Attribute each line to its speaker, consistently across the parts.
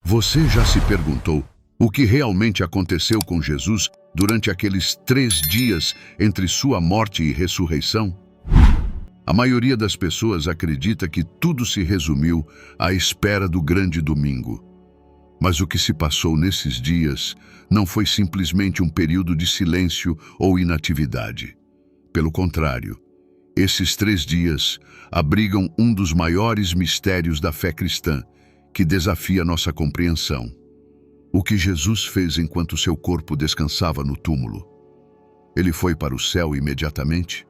Speaker 1: Você já se perguntou o que realmente aconteceu com Jesus durante aqueles 3 dias entre sua morte e ressurreição? A maioria das pessoas acredita que tudo se resumiu à espera do grande domingo. Mas o que se passou nesses dias não foi simplesmente um período de silêncio ou inatividade. Pelo contrário, esses 3 dias abrigam um dos maiores mistérios da fé cristã, que desafia nossa compreensão. O que Jesus fez enquanto seu corpo descansava no túmulo? Ele foi para o céu imediatamente?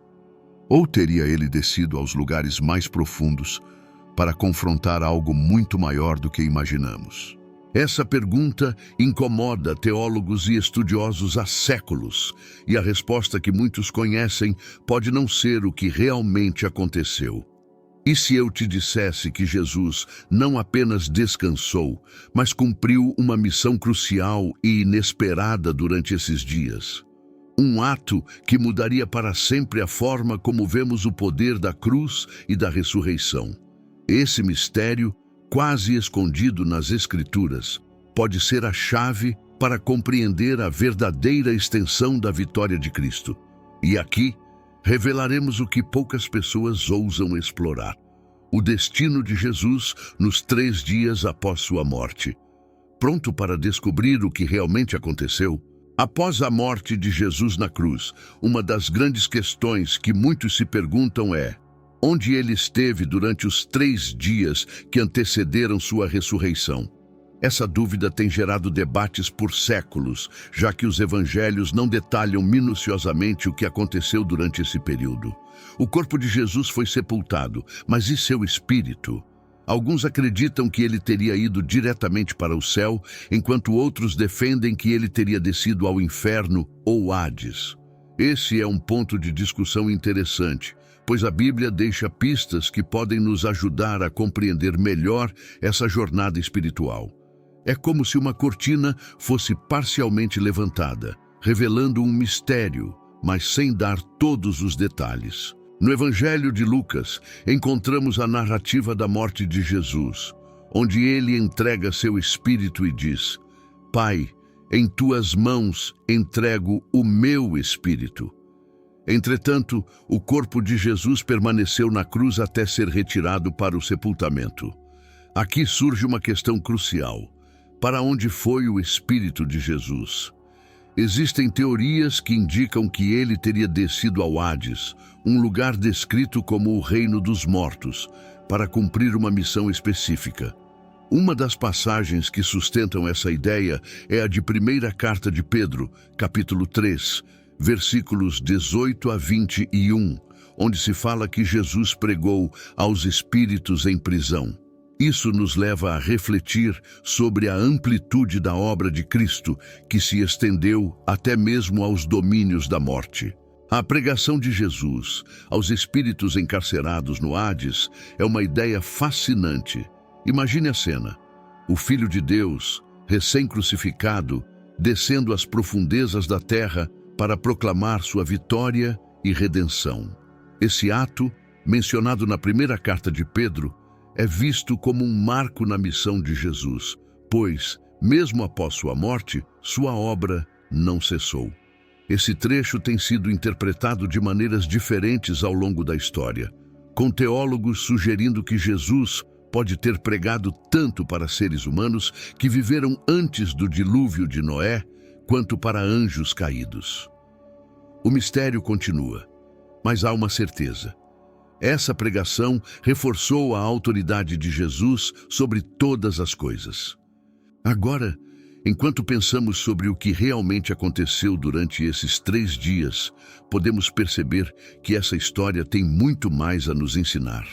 Speaker 1: Ou teria ele descido aos lugares mais profundos para confrontar algo muito maior do que imaginamos? Essa pergunta incomoda teólogos e estudiosos há séculos, e a resposta que muitos conhecem pode não ser o que realmente aconteceu. E se eu te dissesse que Jesus não apenas descansou, mas cumpriu uma missão crucial e inesperada durante esses dias? Um ato que mudaria para sempre a forma como vemos o poder da cruz e da ressurreição. Esse mistério, quase escondido nas Escrituras, pode ser a chave para compreender a verdadeira extensão da vitória de Cristo. E aqui, revelaremos o que poucas pessoas ousam explorar: o destino de Jesus nos 3 dias após sua morte. Pronto para descobrir o que realmente aconteceu? Após a morte de Jesus na cruz, uma das grandes questões que muitos se perguntam é: onde ele esteve durante os 3 dias que antecederam sua ressurreição? Essa dúvida tem gerado debates por séculos, já que os evangelhos não detalham minuciosamente o que aconteceu durante esse período. O corpo de Jesus foi sepultado, mas e seu espírito? Alguns acreditam que ele teria ido diretamente para o céu, enquanto outros defendem que ele teria descido ao inferno ou Hades. Esse é um ponto de discussão interessante, pois a Bíblia deixa pistas que podem nos ajudar a compreender melhor essa jornada espiritual. É como se uma cortina fosse parcialmente levantada, revelando um mistério, mas sem dar todos os detalhes. No Evangelho de Lucas, encontramos a narrativa da morte de Jesus, onde ele entrega seu espírito e diz: Pai, em tuas mãos entrego o meu espírito. Entretanto, o corpo de Jesus permaneceu na cruz até ser retirado para o sepultamento. Aqui surge uma questão crucial: para onde foi o espírito de Jesus? Existem teorias que indicam que ele teria descido ao Hades, um lugar descrito como o reino dos mortos, para cumprir uma missão específica. Uma das passagens que sustentam essa ideia é a de 1ª Carta de Pedro, capítulo 3, versículos 18 a 21, onde se fala que Jesus pregou aos espíritos em prisão. Isso nos leva a refletir sobre a amplitude da obra de Cristo, que se estendeu até mesmo aos domínios da morte. A pregação de Jesus aos espíritos encarcerados no Hades é uma ideia fascinante. Imagine a cena: o Filho de Deus, recém-crucificado, descendo às profundezas da terra para proclamar sua vitória e redenção. Esse ato, mencionado na 1ª Carta de Pedro, é visto como um marco na missão de Jesus, pois, mesmo após sua morte, sua obra não cessou. Esse trecho tem sido interpretado de maneiras diferentes ao longo da história, com teólogos sugerindo que Jesus pode ter pregado tanto para seres humanos que viveram antes do dilúvio de Noé, quanto para anjos caídos. O mistério continua, mas há uma certeza: essa pregação reforçou a autoridade de Jesus sobre todas as coisas. Agora, enquanto pensamos sobre o que realmente aconteceu durante esses 3 dias, podemos perceber que essa história tem muito mais a nos ensinar.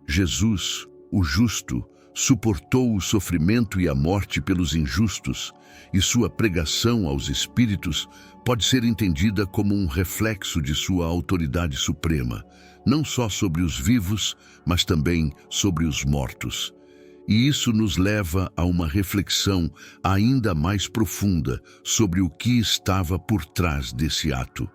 Speaker 1: Jesus, o justo, suportou o sofrimento e a morte pelos injustos, e sua pregação aos espíritos pode ser entendida como um reflexo de sua autoridade suprema, não só sobre os vivos, mas também sobre os mortos. E isso nos leva a uma reflexão ainda mais profunda sobre o que estava por trás desse ato.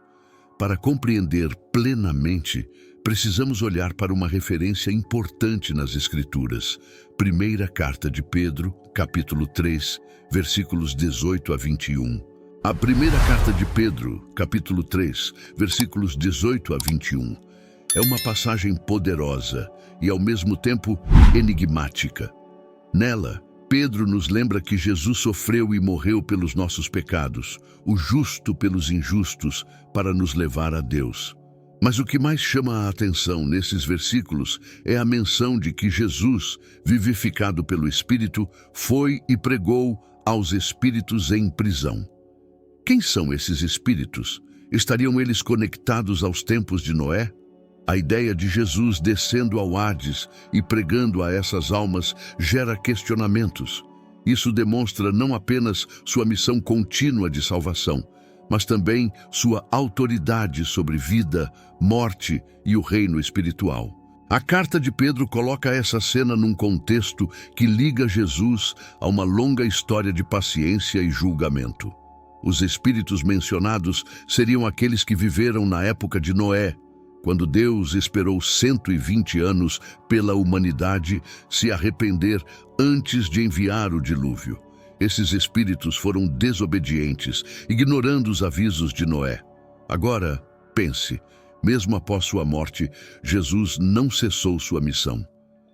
Speaker 1: Para compreender plenamente, precisamos olhar para uma referência importante nas Escrituras. 1ª Carta de Pedro, capítulo 3, versículos 18 a 21. A primeira carta de Pedro, capítulo 3, versículos 18 a 21, é uma passagem poderosa e, ao mesmo tempo, enigmática. Nela, Pedro nos lembra que Jesus sofreu e morreu pelos nossos pecados, o justo pelos injustos, para nos levar a Deus. Mas o que mais chama a atenção nesses versículos é a menção de que Jesus, vivificado pelo Espírito, foi e pregou aos espíritos em prisão. Quem são esses espíritos? Estariam eles conectados aos tempos de Noé? A ideia de Jesus descendo ao Hades e pregando a essas almas gera questionamentos. Isso demonstra não apenas sua missão contínua de salvação, mas também sua autoridade sobre vida, morte e o reino espiritual. A carta de Pedro coloca essa cena num contexto que liga Jesus a uma longa história de paciência e julgamento. Os espíritos mencionados seriam aqueles que viveram na época de Noé, quando Deus esperou 120 anos pela humanidade se arrepender antes de enviar o dilúvio. Esses espíritos foram desobedientes, ignorando os avisos de Noé. Agora, pense, mesmo após sua morte, Jesus não cessou sua missão.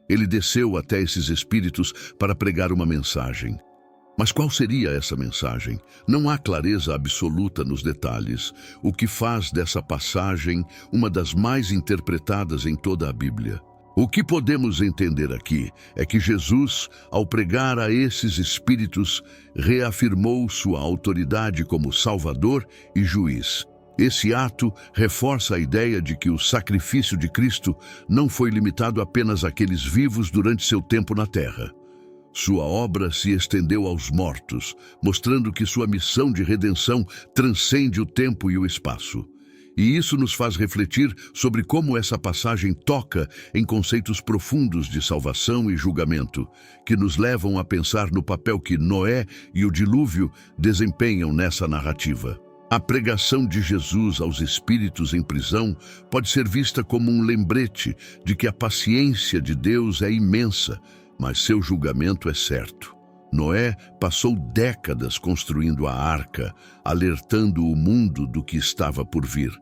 Speaker 1: Ele desceu até esses espíritos para pregar uma mensagem. Mas qual seria essa mensagem? Não há clareza absoluta nos detalhes, o que faz dessa passagem uma das mais interpretadas em toda a Bíblia. O que podemos entender aqui é que Jesus, ao pregar a esses espíritos, reafirmou sua autoridade como Salvador e Juiz. Esse ato reforça a ideia de que o sacrifício de Cristo não foi limitado apenas àqueles vivos durante seu tempo na terra. Sua obra se estendeu aos mortos, mostrando que sua missão de redenção transcende o tempo e o espaço. E isso nos faz refletir sobre como essa passagem toca em conceitos profundos de salvação e julgamento, que nos levam a pensar no papel que Noé e o dilúvio desempenham nessa narrativa. A pregação de Jesus aos espíritos em prisão pode ser vista como um lembrete de que a paciência de Deus é imensa, mas seu julgamento é certo. Noé passou décadas construindo a arca, alertando o mundo do que estava por vir.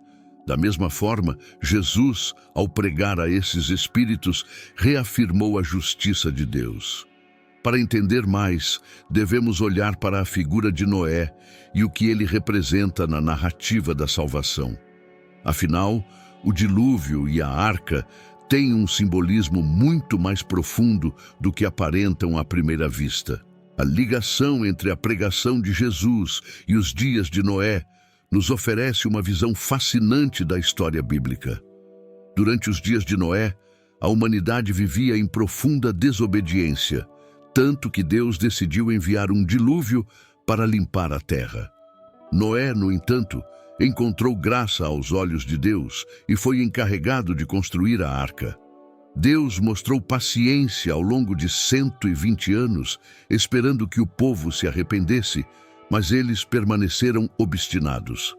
Speaker 1: Da mesma forma, Jesus, ao pregar a esses espíritos, reafirmou a justiça de Deus. Para entender mais, devemos olhar para a figura de Noé e o que ele representa na narrativa da salvação. Afinal, o dilúvio e a arca têm um simbolismo muito mais profundo do que aparentam à primeira vista. A ligação entre a pregação de Jesus e os dias de Noé nos oferece uma visão fascinante da história bíblica. Durante os dias de Noé, a humanidade vivia em profunda desobediência, tanto que Deus decidiu enviar um dilúvio para limpar a terra. Noé, no entanto, encontrou graça aos olhos de Deus e foi encarregado de construir a arca. Deus mostrou paciência ao longo de 120 anos, esperando que o povo se arrependesse, mas eles permaneceram obstinados.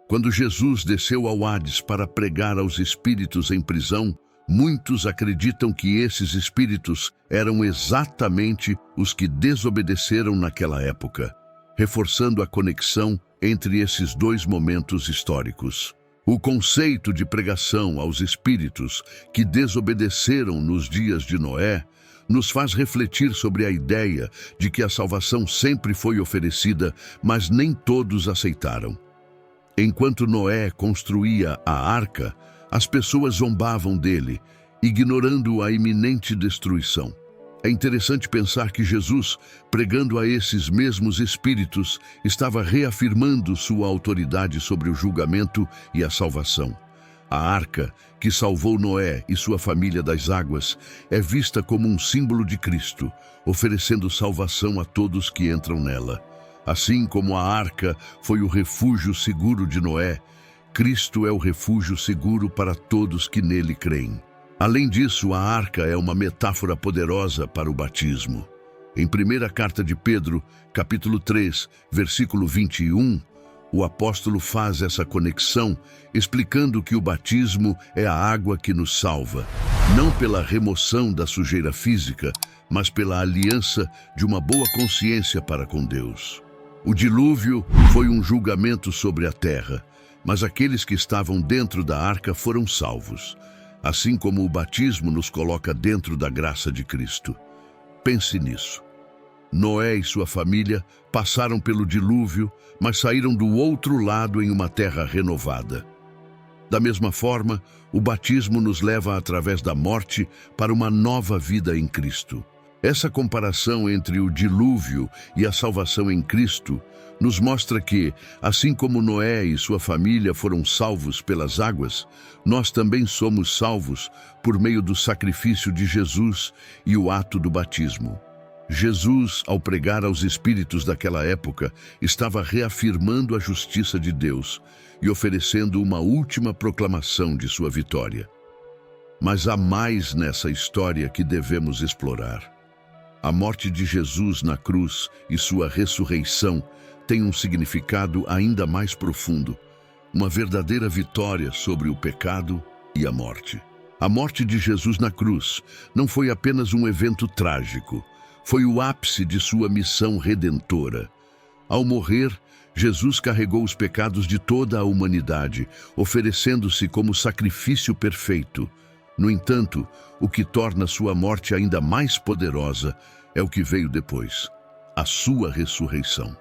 Speaker 1: Quando Jesus desceu ao Hades para pregar aos espíritos em prisão, muitos acreditam que esses espíritos eram exatamente os que desobedeceram naquela época, reforçando a conexão entre esses dois momentos históricos. O conceito de pregação aos espíritos que desobedeceram nos dias de Noé nos faz refletir sobre a ideia de que a salvação sempre foi oferecida, mas nem todos aceitaram. Enquanto Noé construía a arca, as pessoas zombavam dele, ignorando a iminente destruição. É interessante pensar que Jesus, pregando a esses mesmos espíritos, estava reafirmando sua autoridade sobre o julgamento e a salvação. A arca, que salvou Noé e sua família das águas, é vista como um símbolo de Cristo, oferecendo salvação a todos que entram nela. Assim como a arca foi o refúgio seguro de Noé, Cristo é o refúgio seguro para todos que nele creem. Além disso, a arca é uma metáfora poderosa para o batismo. Em primeira carta de Pedro, capítulo 3, versículo 21, o apóstolo faz essa conexão, explicando que o batismo é a água que nos salva. não pela remoção da sujeira física, mas pela aliança de uma boa consciência para com Deus. O dilúvio foi um julgamento sobre a terra, mas aqueles que estavam dentro da arca foram salvos, assim como o batismo nos coloca dentro da graça de Cristo. Pense nisso. Noé e sua família passaram pelo dilúvio, mas saíram do outro lado em uma terra renovada. Da mesma forma, o batismo nos leva através da morte para uma nova vida em Cristo. Essa comparação entre o dilúvio e a salvação em Cristo nos mostra que, assim como Noé e sua família foram salvos pelas águas, nós também somos salvos por meio do sacrifício de Jesus e o ato do batismo. Jesus, ao pregar aos espíritos daquela época, estava reafirmando a justiça de Deus e oferecendo uma última proclamação de sua vitória. Mas há mais nessa história que devemos explorar. A morte de Jesus na cruz e sua ressurreição tem um significado ainda mais profundo, uma verdadeira vitória sobre o pecado e a morte. A morte de Jesus na cruz não foi apenas um evento trágico, foi o ápice de sua missão redentora. Ao morrer, Jesus carregou os pecados de toda a humanidade, oferecendo-se como sacrifício perfeito. No entanto, o que torna sua morte ainda mais poderosa é o que veio depois, a sua ressurreição.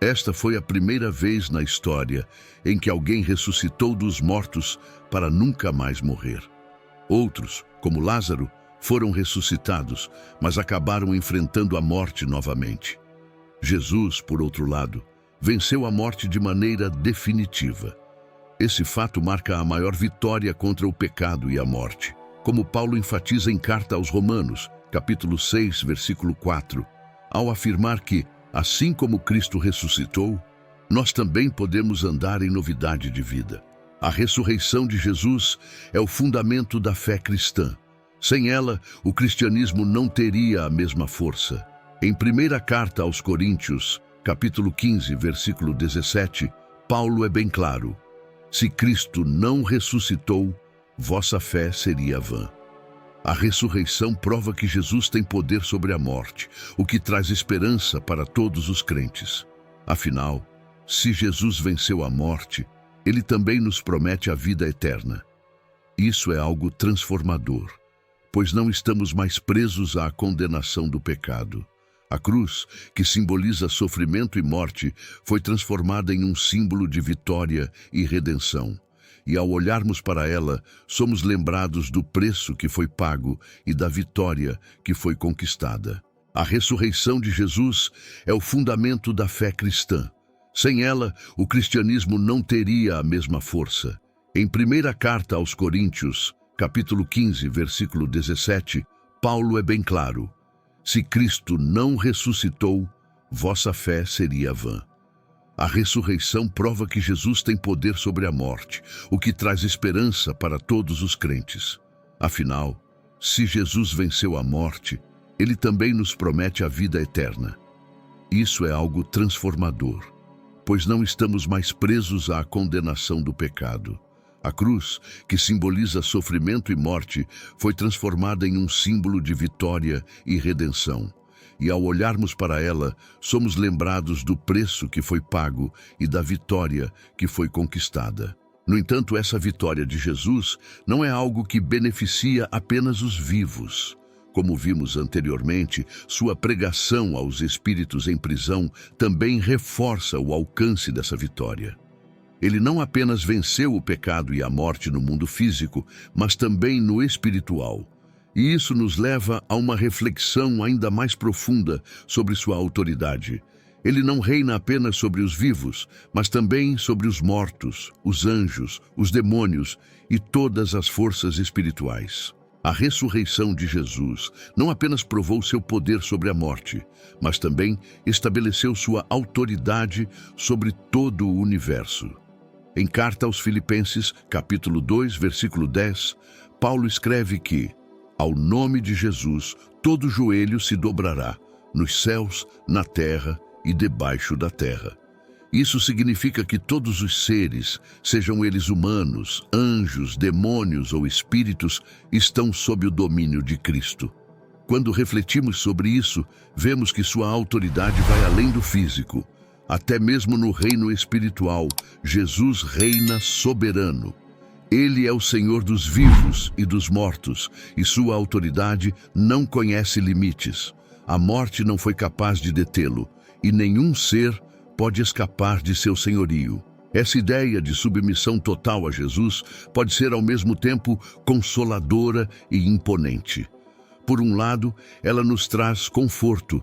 Speaker 1: Esta foi a primeira vez na história em que alguém ressuscitou dos mortos para nunca mais morrer. Outros, como Lázaro, foram ressuscitados, mas acabaram enfrentando a morte novamente. Jesus, por outro lado, venceu a morte de maneira definitiva. Esse fato marca a maior vitória contra o pecado e a morte, como Paulo enfatiza em carta aos Romanos, capítulo 6, versículo 4, ao afirmar que, assim como Cristo ressuscitou, nós também podemos andar em novidade de vida. A ressurreição de Jesus é o fundamento da fé cristã. Sem ela, o cristianismo não teria a mesma força. Em primeira carta aos Coríntios, capítulo 15, versículo 17, Paulo é bem claro: se Cristo não ressuscitou, vossa fé seria vã. A ressurreição prova que Jesus tem poder sobre a morte, o que traz esperança para todos os crentes. Afinal, se Jesus venceu a morte, ele também nos promete a vida eterna. Isso é algo transformador, pois não estamos mais presos à condenação do pecado. A cruz, que simboliza sofrimento e morte, foi transformada em um símbolo de vitória e redenção. E ao olharmos para ela, somos lembrados do preço que foi pago e da vitória que foi conquistada. A ressurreição de Jesus é o fundamento da fé cristã. Sem ela, o cristianismo não teria a mesma força. Em primeira carta aos Coríntios, capítulo 15, versículo 17, Paulo é bem claro: se Cristo não ressuscitou, vossa fé seria vã. A ressurreição prova que Jesus tem poder sobre a morte, o que traz esperança para todos os crentes. Afinal, se Jesus venceu a morte, ele também nos promete a vida eterna. Isso é algo transformador, pois não estamos mais presos à condenação do pecado. A cruz, que simboliza sofrimento e morte, foi transformada em um símbolo de vitória e redenção. E ao olharmos para ela, somos lembrados do preço que foi pago e da vitória que foi conquistada. No entanto, essa vitória de Jesus não é algo que beneficia apenas os vivos. Como vimos anteriormente, sua pregação aos espíritos em prisão também reforça o alcance dessa vitória. Ele não apenas venceu o pecado e a morte no mundo físico, mas também no espiritual. E isso nos leva a uma reflexão ainda mais profunda sobre sua autoridade. Ele não reina apenas sobre os vivos, mas também sobre os mortos, os anjos, os demônios e todas as forças espirituais. A ressurreição de Jesus não apenas provou seu poder sobre a morte, mas também estabeleceu sua autoridade sobre todo o universo. Em carta aos Filipenses, capítulo 2, versículo 10, Paulo escreve que, ao nome de Jesus, todo joelho se dobrará, nos céus, na terra e debaixo da terra. Isso significa que todos os seres, sejam eles humanos, anjos, demônios ou espíritos, estão sob o domínio de Cristo. Quando refletimos sobre isso, vemos que sua autoridade vai além do físico. Até mesmo no reino espiritual, Jesus reina soberano. Ele é o Senhor dos vivos e dos mortos, e sua autoridade não conhece limites. A morte não foi capaz de detê-lo, e nenhum ser pode escapar de seu senhorio. Essa ideia de submissão total a Jesus pode ser ao mesmo tempo consoladora e imponente. Por um lado, ela nos traz conforto,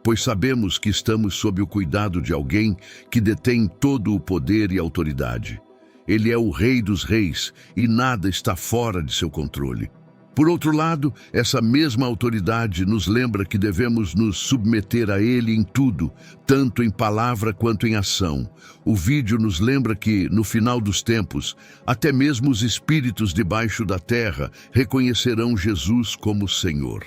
Speaker 1: pois sabemos que estamos sob o cuidado de alguém que detém todo o poder e autoridade. Ele é o Rei dos Reis e nada está fora de seu controle. Por outro lado, essa mesma autoridade nos lembra que devemos nos submeter a Ele em tudo, tanto em palavra quanto em ação. O vídeo nos lembra que, no final dos tempos, até mesmo os espíritos debaixo da terra reconhecerão Jesus como Senhor.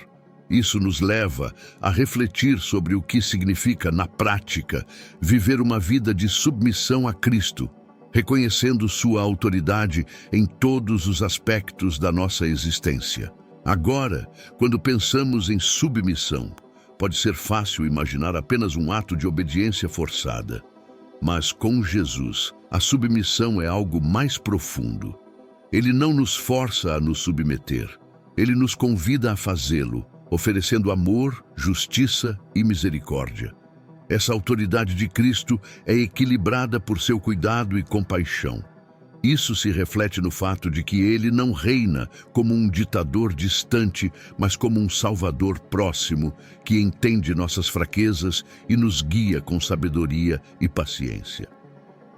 Speaker 1: Isso nos leva a refletir sobre o que significa, na prática, viver uma vida de submissão a Cristo, reconhecendo sua autoridade em todos os aspectos da nossa existência. Agora, quando pensamos em submissão, pode ser fácil imaginar apenas um ato de obediência forçada. Mas com Jesus, a submissão é algo mais profundo. Ele não nos força a nos submeter. Ele nos convida a fazê-lo, oferecendo amor, justiça e misericórdia. Essa autoridade de Cristo é equilibrada por seu cuidado e compaixão. Isso se reflete no fato de que ele não reina como um ditador distante, mas como um salvador próximo, que entende nossas fraquezas e nos guia com sabedoria e paciência.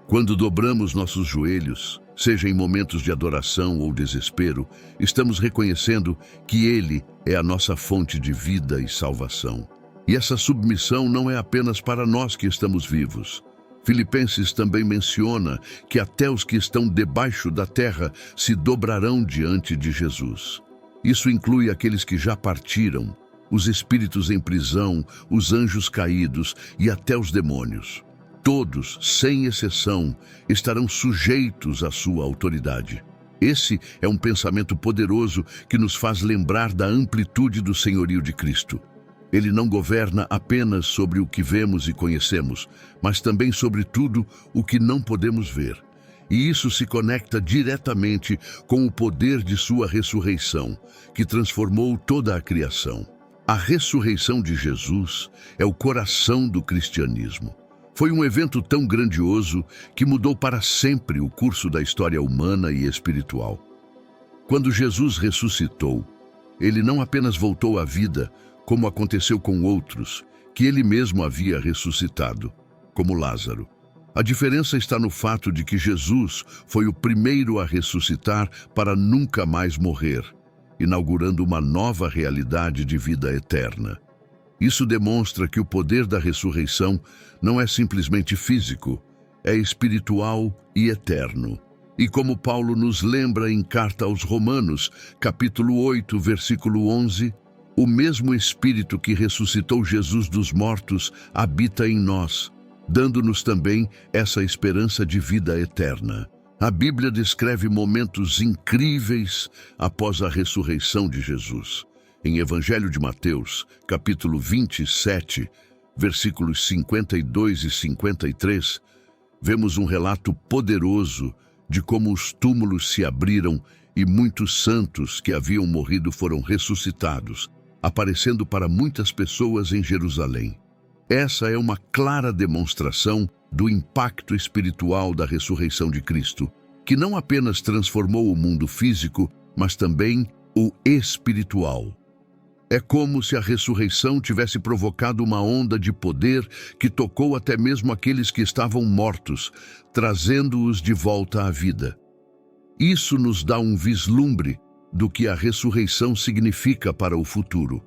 Speaker 1: Quando dobramos nossos joelhos, seja em momentos de adoração ou desespero, estamos reconhecendo que ele é a nossa fonte de vida e salvação. E essa submissão não é apenas para nós que estamos vivos. Filipenses também menciona que até os que estão debaixo da terra se dobrarão diante de Jesus. Isso inclui aqueles que já partiram, os espíritos em prisão, os anjos caídos e até os demônios. Todos, sem exceção, estarão sujeitos à sua autoridade. Esse é um pensamento poderoso que nos faz lembrar da amplitude do senhorio de Cristo. Ele não governa apenas sobre o que vemos e conhecemos, mas também sobre tudo o que não podemos ver. E isso se conecta diretamente com o poder de sua ressurreição, que transformou toda a criação. A ressurreição de Jesus é o coração do cristianismo. Foi um evento tão grandioso que mudou para sempre o curso da história humana e espiritual. Quando Jesus ressuscitou, ele não apenas voltou à vida, como aconteceu com outros, que ele mesmo havia ressuscitado, como Lázaro. A diferença está no fato de que Jesus foi o primeiro a ressuscitar para nunca mais morrer, inaugurando uma nova realidade de vida eterna. Isso demonstra que o poder da ressurreição não é simplesmente físico, é espiritual e eterno. E como Paulo nos lembra em Carta aos Romanos, capítulo 8, versículo 11, o mesmo Espírito que ressuscitou Jesus dos mortos habita em nós, dando-nos também essa esperança de vida eterna. A Bíblia descreve momentos incríveis após a ressurreição de Jesus. Em Evangelho de Mateus, capítulo 27, versículos 52 e 53, vemos um relato poderoso de como os túmulos se abriram e muitos santos que haviam morrido foram ressuscitados, aparecendo para muitas pessoas em Jerusalém. Essa é uma clara demonstração do impacto espiritual da ressurreição de Cristo, que não apenas transformou o mundo físico, mas também o espiritual. É como se a ressurreição tivesse provocado uma onda de poder que tocou até mesmo aqueles que estavam mortos, trazendo-os de volta à vida. Isso nos dá um vislumbre do que a ressurreição significa para o futuro.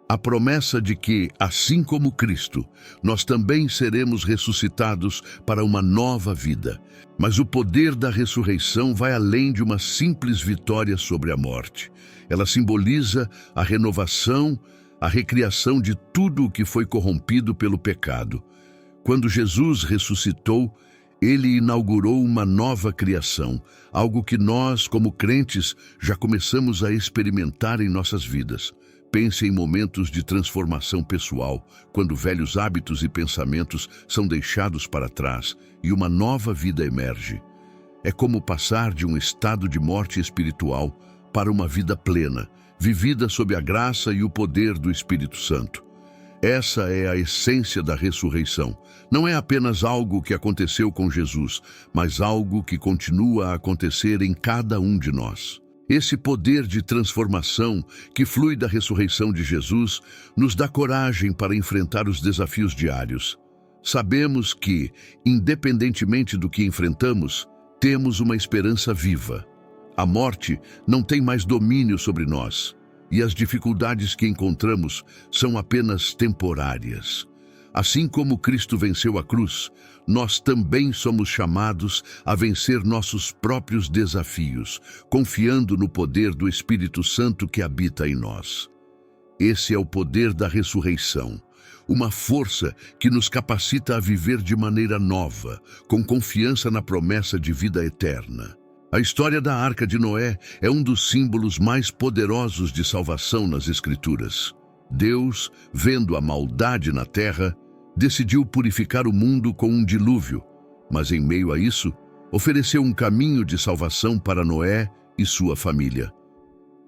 Speaker 1: A promessa de que, assim como Cristo, nós também seremos ressuscitados para uma nova vida. Mas o poder da ressurreição vai além de uma simples vitória sobre a morte. Ela simboliza a renovação, a recriação de tudo o que foi corrompido pelo pecado. Quando Jesus ressuscitou, ele inaugurou uma nova criação, algo que nós, como crentes, já começamos a experimentar em nossas vidas. Pense em momentos de transformação pessoal, quando velhos hábitos e pensamentos são deixados para trás e uma nova vida emerge. É como passar de um estado de morte espiritual para uma vida plena, vivida sob a graça e o poder do Espírito Santo. Essa é a essência da ressurreição. Não é apenas algo que aconteceu com Jesus, mas algo que continua a acontecer em cada um de nós. Esse poder de transformação que flui da ressurreição de Jesus nos dá coragem para enfrentar os desafios diários. Sabemos que, independentemente do que enfrentamos, temos uma esperança viva. A morte não tem mais domínio sobre nós, e as dificuldades que encontramos são apenas temporárias. Assim como Cristo venceu a cruz, nós também somos chamados a vencer nossos próprios desafios, confiando no poder do Espírito Santo que habita em nós. Esse é o poder da ressurreição, uma força que nos capacita a viver de maneira nova, com confiança na promessa de vida eterna. A história da Arca de Noé é um dos símbolos mais poderosos de salvação nas Escrituras. Deus, vendo a maldade na terra, decidiu purificar o mundo com um dilúvio, mas em meio a isso, ofereceu um caminho de salvação para Noé e sua família.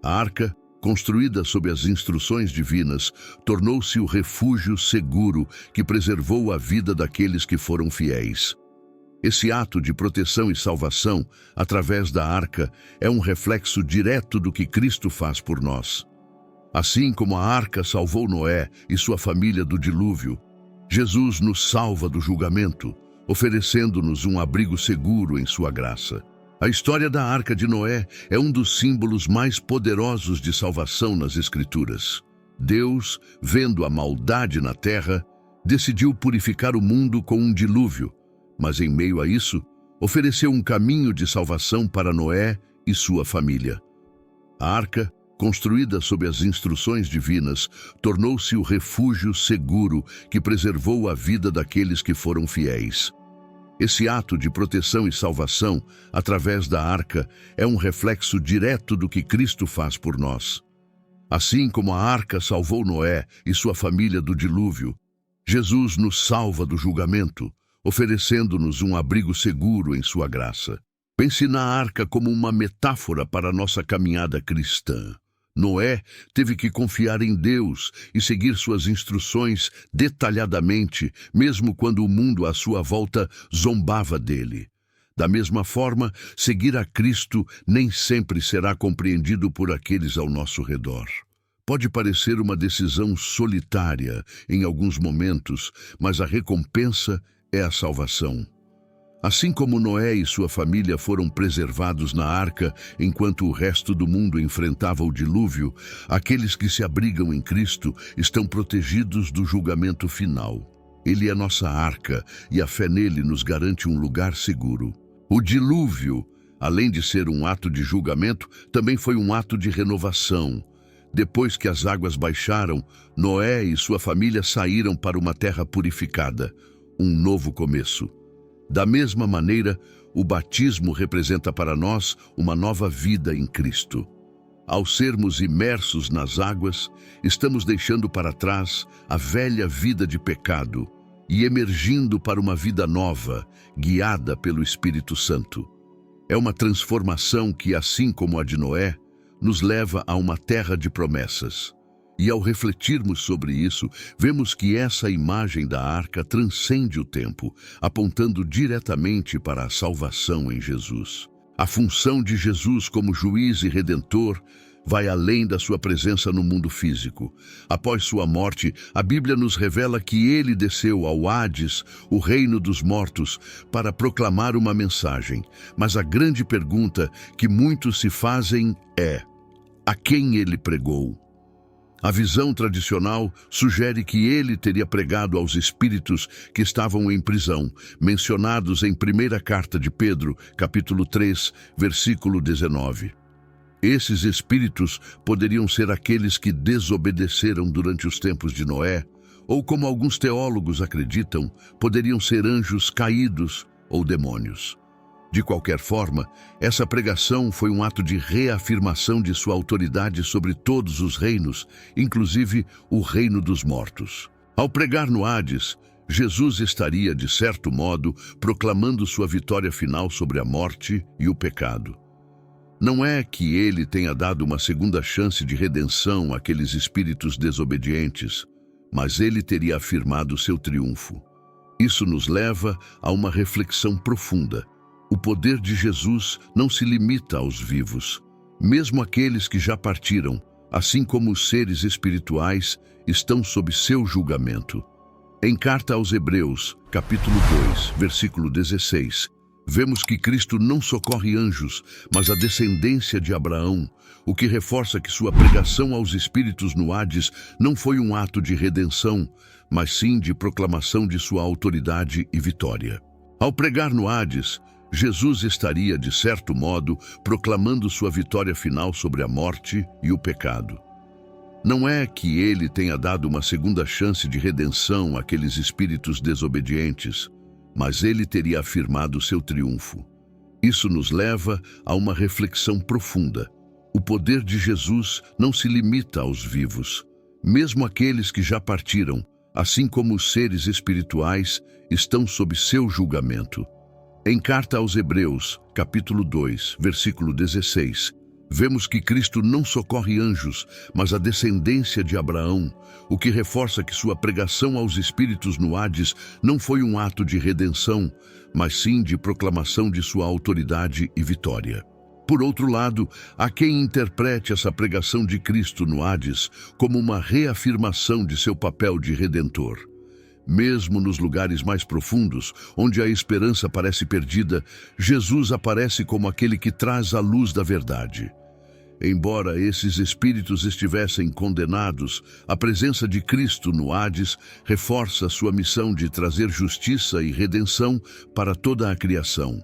Speaker 1: A arca, construída sob as instruções divinas, tornou-se o refúgio seguro que preservou a vida daqueles que foram fiéis. Esse ato de proteção e salvação, através da arca, é um reflexo direto do que Cristo faz por nós. Assim como a arca salvou Noé e sua família do dilúvio, Jesus nos salva do julgamento, oferecendo-nos um abrigo seguro em sua graça. A história da Arca de Noé é um dos símbolos mais poderosos de salvação nas Escrituras. Deus, vendo a maldade na terra, decidiu purificar o mundo com um dilúvio, mas em meio a isso, ofereceu um caminho de salvação para Noé e sua família. A arca, construída sob as instruções divinas, tornou-se o refúgio seguro que preservou a vida daqueles que foram fiéis. Esse ato de proteção e salvação, através da arca, é um reflexo direto do que Cristo faz por nós. Assim como a arca salvou Noé e sua família do dilúvio, Jesus nos salva do julgamento, oferecendo-nos um abrigo seguro em sua graça. Pense na arca como uma metáfora para a nossa caminhada cristã. Noé teve que confiar em Deus e seguir suas instruções detalhadamente, mesmo quando o mundo à sua volta zombava dele. Da mesma forma, seguir a Cristo nem sempre será compreendido por aqueles ao nosso redor. Pode parecer uma decisão solitária em alguns momentos, mas a recompensa é a salvação. Assim como Noé e sua família foram preservados na arca enquanto o resto do mundo enfrentava o dilúvio, aqueles que se abrigam em Cristo estão protegidos do julgamento final. Ele é nossa arca e a fé nele nos garante um lugar seguro. O dilúvio, além de ser um ato de julgamento, também foi um ato de renovação. Depois que as águas baixaram, Noé e sua família saíram para uma terra purificada, um novo começo. Da mesma maneira, o batismo representa para nós uma nova vida em Cristo. Ao sermos imersos nas águas, estamos deixando para trás a velha vida de pecado e emergindo para uma vida nova, guiada pelo Espírito Santo. É uma transformação que, assim como a de Noé, nos leva a uma terra de promessas. E ao refletirmos sobre isso, vemos que essa imagem da arca transcende o tempo, apontando diretamente para a salvação em Jesus. A função de Jesus como juiz e redentor vai além da sua presença no mundo físico. Após sua morte, a Bíblia nos revela que ele desceu ao Hades, o reino dos mortos, para proclamar uma mensagem. Mas a grande pergunta que muitos se fazem é: a quem ele pregou? A visão tradicional sugere que ele teria pregado aos espíritos que estavam em prisão, mencionados em 1ª Carta de Pedro, capítulo 3, versículo 19. Esses espíritos poderiam ser aqueles que desobedeceram durante os tempos de Noé, ou como alguns teólogos acreditam, poderiam ser anjos caídos ou demônios. De qualquer forma, essa pregação foi um ato de reafirmação de sua autoridade sobre todos os reinos, inclusive o reino dos mortos. Ao pregar no Hades, Jesus estaria, de certo modo, proclamando sua vitória final sobre a morte e o pecado. Não é que ele tenha dado uma segunda chance de redenção àqueles espíritos desobedientes, mas ele teria afirmado seu triunfo. Isso nos leva a uma reflexão profunda. O poder de Jesus não se limita aos vivos. Mesmo aqueles que já partiram, assim como os seres espirituais, estão sob seu julgamento. Em carta aos Hebreus, capítulo 2, versículo 16, vemos que Cristo não socorre anjos, mas a descendência de Abraão, o que reforça que sua pregação aos espíritos no Hades não foi um ato de redenção, mas sim de proclamação de sua autoridade e vitória. Ao pregar no Hades, Jesus estaria, de certo modo, proclamando sua vitória final sobre a morte e o pecado. Não é que ele tenha dado uma segunda chance de redenção àqueles espíritos desobedientes, mas ele teria afirmado seu triunfo. Isso nos leva a uma reflexão profunda. O poder de Jesus não se limita aos vivos. Mesmo aqueles que já partiram, assim como os seres espirituais, estão sob seu julgamento. Em carta aos Hebreus, capítulo 2, versículo 16, vemos que Cristo não socorre anjos, mas a descendência de Abraão, o que reforça que sua pregação aos espíritos no Hades não foi um ato de redenção, mas sim de proclamação de sua autoridade e vitória. Por outro lado, há quem interprete essa pregação de Cristo no Hades como uma reafirmação de seu papel de redentor. Mesmo nos lugares mais profundos, onde a esperança parece perdida, Jesus aparece como aquele que traz a luz da verdade. Embora esses espíritos estivessem condenados, a presença de Cristo no Hades reforça sua missão de trazer justiça e redenção para toda a criação.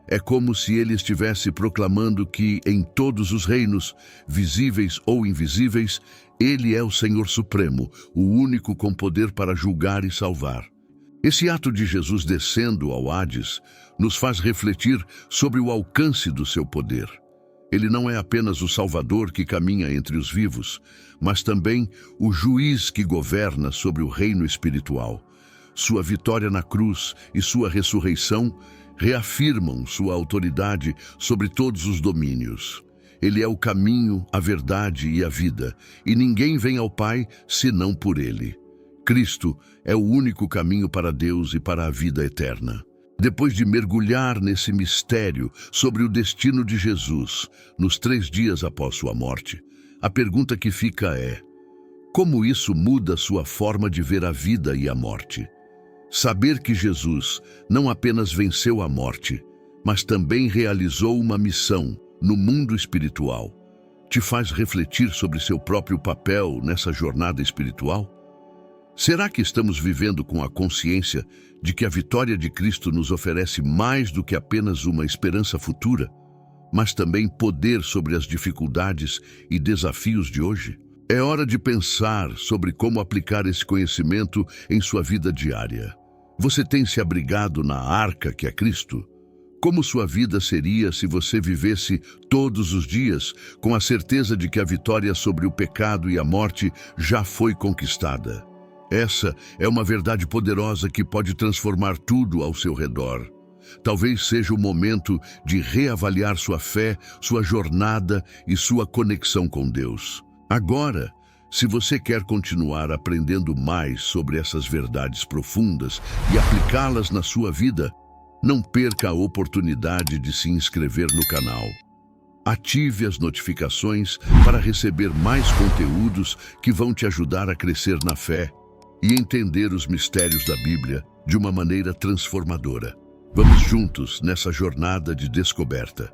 Speaker 1: É como se ele estivesse proclamando que, em todos os reinos, visíveis ou invisíveis, ele é o Senhor Supremo, o único com poder para julgar e salvar. Esse ato de Jesus descendo ao Hades nos faz refletir sobre o alcance do seu poder. Ele não é apenas o Salvador que caminha entre os vivos, mas também o juiz que governa sobre o reino espiritual. Sua vitória na cruz e sua ressurreição reafirmam sua autoridade sobre todos os domínios. Ele é o caminho, a verdade e a vida, e ninguém vem ao Pai senão por ele. Cristo é o único caminho para Deus e para a vida eterna. Depois de mergulhar nesse mistério sobre o destino de Jesus, nos 3 dias após sua morte, a pergunta que fica é: como isso muda sua forma de ver a vida e a morte? Saber que Jesus não apenas venceu a morte, mas também realizou uma missão no mundo espiritual, te faz refletir sobre seu próprio papel nessa jornada espiritual? Será que estamos vivendo com a consciência de que a vitória de Cristo nos oferece mais do que apenas uma esperança futura, mas também poder sobre as dificuldades e desafios de hoje? É hora de pensar sobre como aplicar esse conhecimento em sua vida diária. Você tem se abrigado na arca que é Cristo? Como sua vida seria se você vivesse todos os dias com a certeza de que a vitória sobre o pecado e a morte já foi conquistada? Essa é uma verdade poderosa que pode transformar tudo ao seu redor. Talvez seja o momento de reavaliar sua fé, sua jornada e sua conexão com Deus. Agora, se você quer continuar aprendendo mais sobre essas verdades profundas e aplicá-las na sua vida, não perca a oportunidade de se inscrever no canal. Ative as notificações para receber mais conteúdos que vão te ajudar a crescer na fé e entender os mistérios da Bíblia de uma maneira transformadora. Vamos juntos nessa jornada de descoberta.